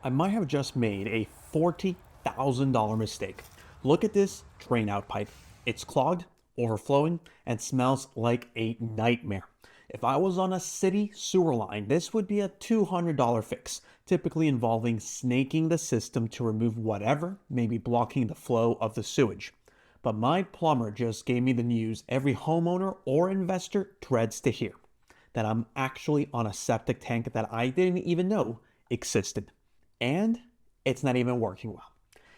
I might have just made a $40,000 mistake. Look at this drain out pipe. It's clogged, overflowing, and smells like a nightmare. If I was on a city sewer line, this would be a $200 fix, typically involving snaking the system to remove whatever may be blocking the flow of the sewage. But my plumber just gave me the news every homeowner or investor dreads to hear, that I'm actually on a septic tank that I didn't even know existed. And it's not even working well.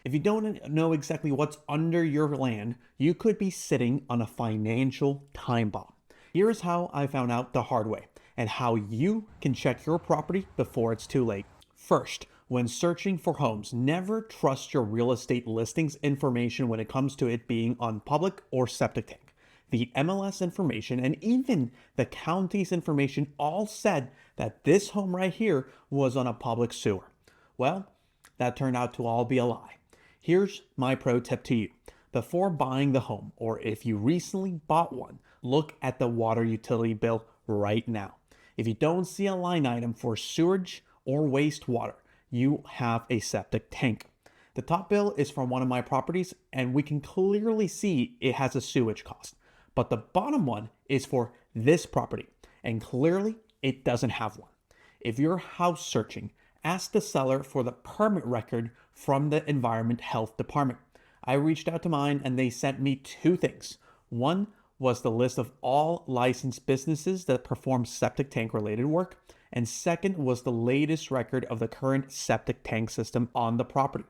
If you don't know exactly what's under your land, you could be sitting on a financial time bomb. Here's how I found out the hard way and how you can check your property before it's too late. First, when searching for homes, never trust your real estate listings information when it comes to it being on public or septic tank. The MLS information and even the county's information all said that this home right here was on a public sewer. Well, that turned out to all be a lie. Here's my pro tip to you. Before buying the home, or if you recently bought one, look at the water utility bill right now. If you don't see a line item for sewage or wastewater, you have a septic tank. The top bill is from one of my properties, and we can clearly see it has a sewage cost. But the bottom one is for this property, and clearly it doesn't have one. If you're house searching, ask the seller for the permit record from the Environment Health Department. I reached out to mine and they sent me two things. One was the list of all licensed businesses that perform septic tank related work. And second was the latest record of the current septic tank system on the property.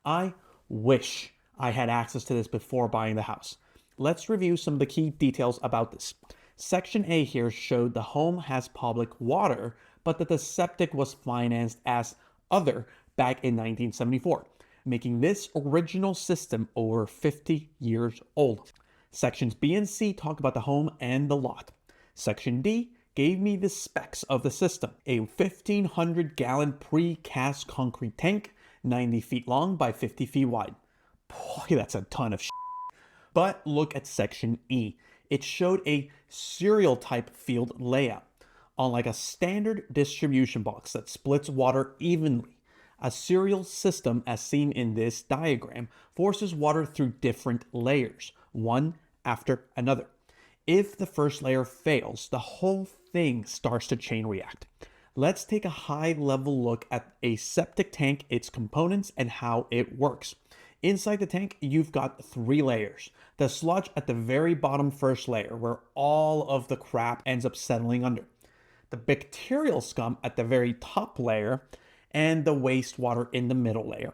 I wish I had access to this before buying the house. Let's review some of the key details about this. Section A here showed the home has public water, but that the septic was financed as other back in 1974, making this original system over 50 years old. Sections B and C talk about the home and the lot. Section D gave me the specs of the system: a 1,500-gallon precast concrete tank, 90 feet long by 50 feet wide. Boy, that's a ton of shit. But look at Section E. It showed a serial type field layout. Unlike a standard distribution box that splits water evenly, a serial system, as seen in this diagram, forces water through different layers, one after another. If the first layer fails, the whole thing starts to chain react. Let's take a high-level look at a septic tank, its components, and how it works. Inside the tank, you've got three layers. The sludge at the very bottom first layer, where all of the crap ends up settling under. The bacterial scum at the very top layer, and the wastewater in the middle layer.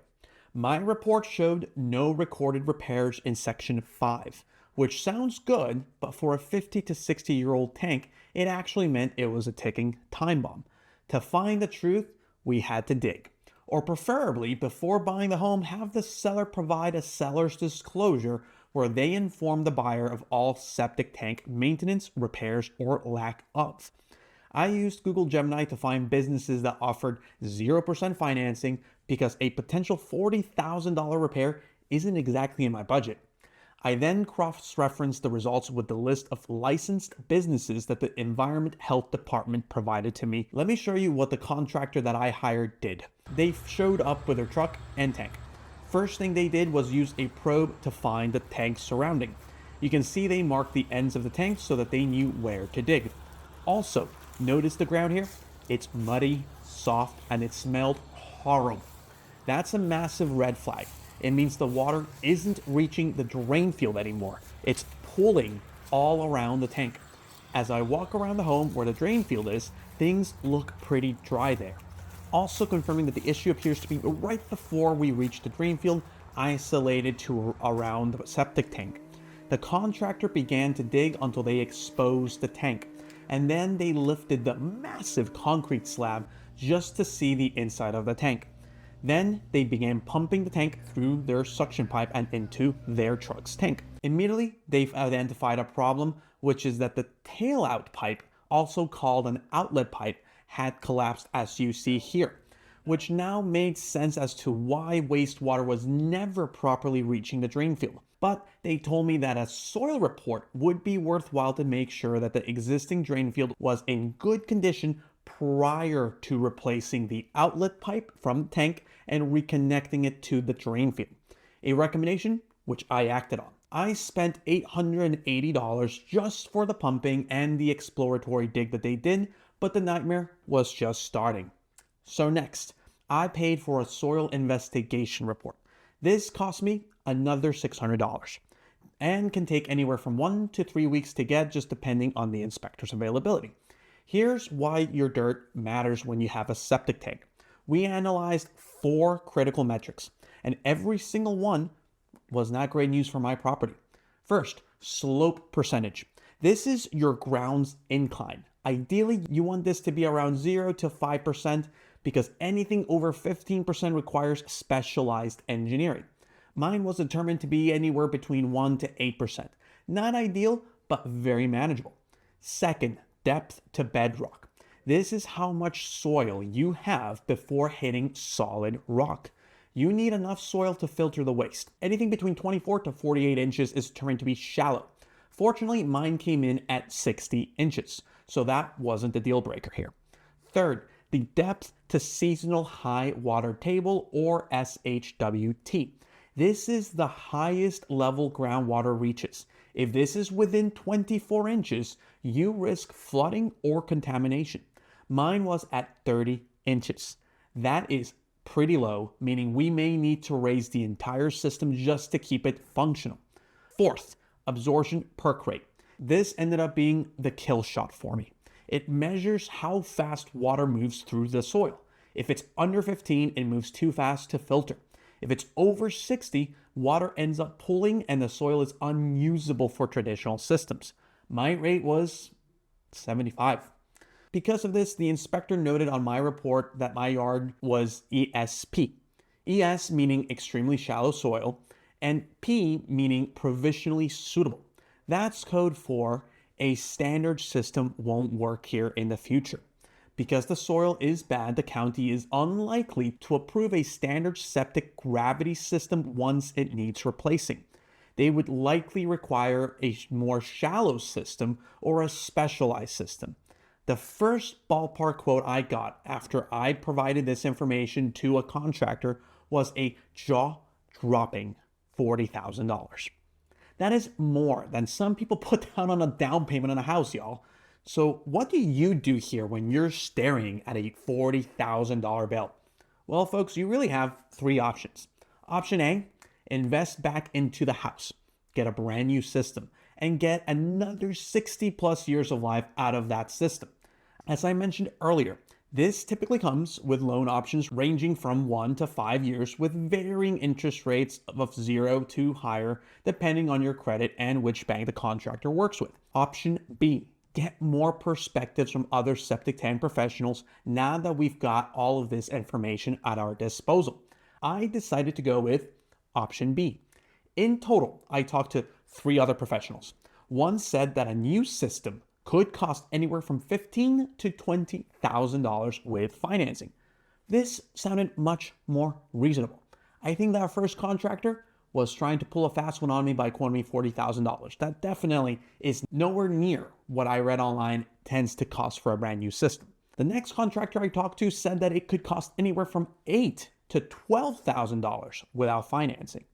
My report showed no recorded repairs in Section 5, which sounds good, but for a 50 to 60-year-old tank, it actually meant it was a ticking time bomb. To find the truth, we had to dig. Or preferably, before buying the home, have the seller provide a seller's disclosure where they inform the buyer of all septic tank maintenance, repairs, or lack of. I used Google Gemini to find businesses that offered 0% financing because a potential $40,000 repair isn't exactly in my budget. I then cross-referenced the results with the list of licensed businesses that the Environment Health Department provided to me. Let me show you what the contractor that I hired did. They showed up with their truck and tank. First thing they did was use a probe to find the tank surrounding. You can see they marked the ends of the tank so that they knew where to dig. Also, notice the ground here? It's muddy, soft, and it smelled horrible. That's a massive red flag. It means the water isn't reaching the drain field anymore. It's pooling all around the tank. As I walk around the home where the drain field is, things look pretty dry there. Also confirming that the issue appears to be right before we reach the drain field, isolated to around the septic tank. The contractor began to dig until they exposed the tank, and then they lifted the massive concrete slab just to see the inside of the tank. Then they began pumping the tank through their suction pipe and into their truck's tank. Immediately, they've identified a problem, which is that the tail-out pipe, also called an outlet pipe, had collapsed, as you see here, which now made sense as to why wastewater was never properly reaching the drain field. But they told me that a soil report would be worthwhile to make sure that the existing drain field was in good condition prior to replacing the outlet pipe from the tank and reconnecting it to the drain field. A recommendation which I acted on. I spent $880 just for the pumping and the exploratory dig that they did, but the nightmare was just starting. So next, I paid for a soil investigation report. This cost me another $600 and can take anywhere from 1 to 3 weeks to get, just depending on the inspector's availability. Here's why your dirt matters when you have a septic tank. We analyzed 4 critical metrics, and every single one was not great news for my property. First, slope percentage. This is your ground's incline. Ideally, you want this to be around 0 to 5% because anything over 15% requires specialized engineering. Mine was determined to be anywhere between 1 to 8%. Not ideal, but very manageable. Second, depth to bedrock. This is how much soil you have before hitting solid rock. You need enough soil to filter the waste. Anything between 24 to 48 inches is determined to be shallow. Fortunately, mine came in at 60 inches, so that wasn't the deal breaker here. Third, the depth to seasonal high water table, or SHWT. This is the highest level groundwater reaches. If this is within 24 inches, you risk flooding or contamination. Mine was at 30 inches. That is pretty low, meaning we may need to raise the entire system just to keep it functional. Fourth, absorption perc rate. This ended up being the kill shot for me. It measures how fast water moves through the soil. If it's under 15, it moves too fast to filter. If it's over 60, water ends up pooling and the soil is unusable for traditional systems. My rate was 75. Because of this, the inspector noted on my report that my yard was ESP. ES meaning extremely shallow soil, and P meaning provisionally suitable. That's code for a standard system won't work here in the future. Because the soil is bad, the county is unlikely to approve a standard septic gravity system once it needs replacing. They would likely require a more shallow system or a specialized system. The first ballpark quote I got after I provided this information to a contractor was a jaw-dropping $40,000. That is more than some people put down on a down payment on a house, y'all. So what do you do here when you're staring at a $40,000 bill? Well, folks, you really have 3 options. Option A, invest back into the house, get a brand new system, and get another 60 plus years of life out of that system. As I mentioned earlier, this typically comes with loan options ranging from 1 to 5 years with varying interest rates of 0 to higher depending on your credit and which bank the contractor works with. Option B, get more perspectives from other septic tank professionals now that we've got all of this information at our disposal. I decided to go with option B. In total, I talked to 3 other professionals. One said that a new system could cost anywhere from $15,000 to $20,000 with financing. This sounded much more reasonable. I think that our first contractor was trying to pull a fast one on me by quoting me $40,000. That definitely is nowhere near what I read online tends to cost for a brand new system. The next contractor I talked to said that it could cost anywhere from $8,000 to $12,000 without financing.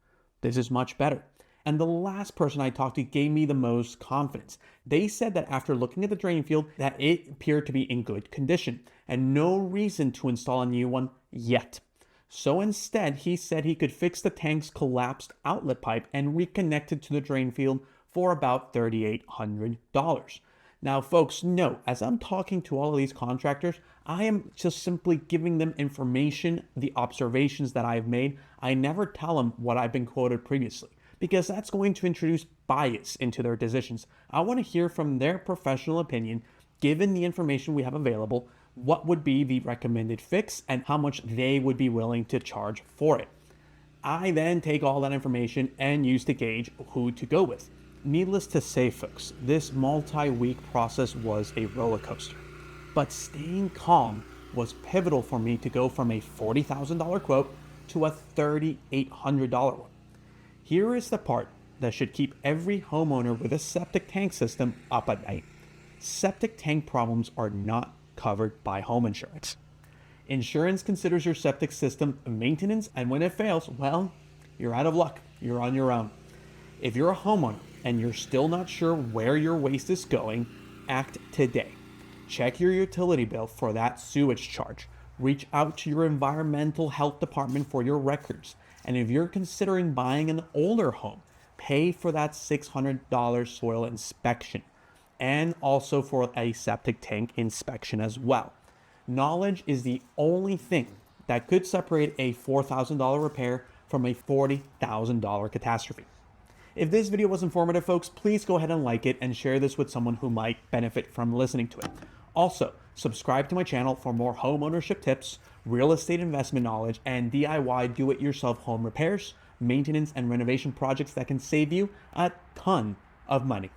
This is much better. And the last person I talked to gave me the most confidence. They said that after looking at the drain field, that it appeared to be in good condition and no reason to install a new one yet. So instead, he said he could fix the tank's collapsed outlet pipe and reconnect it to the drain field for about $3,800. Now, folks, note, as I'm talking to all of these contractors, I am just simply giving them information, the observations that I've made. I never tell them what I've been quoted previously, because that's going to introduce bias into their decisions. I want to hear from their professional opinion, given the information we have available, what would be the recommended fix and how much they would be willing to charge for it. I then take all that information and use to gauge who to go with. Needless to say, folks, this multi-week process was a roller coaster, but staying calm was pivotal for me to go from a $40,000 quote to a $3,800 one. Here is the part that should keep every homeowner with a septic tank system up at night. Septic tank problems are not covered by home insurance. Insurance considers your septic system maintenance, and when it fails, well, you're out of luck. You're on your own. If you're a homeowner and you're still not sure where your waste is going, act today. Check your utility bill for that sewage charge. Reach out to your environmental health department for your records. And if you're considering buying an older home, pay for that $600 soil inspection and also for a septic tank inspection as well. Knowledge is the only thing that could separate a $4,000 repair from a $40,000 catastrophe. If this video was informative, folks, please go ahead and like it and share this with someone who might benefit from listening to it. Also, subscribe to my channel for more home ownership tips, real estate investment knowledge, and DIY do-it-yourself home repairs, maintenance, and renovation projects that can save you a ton of money.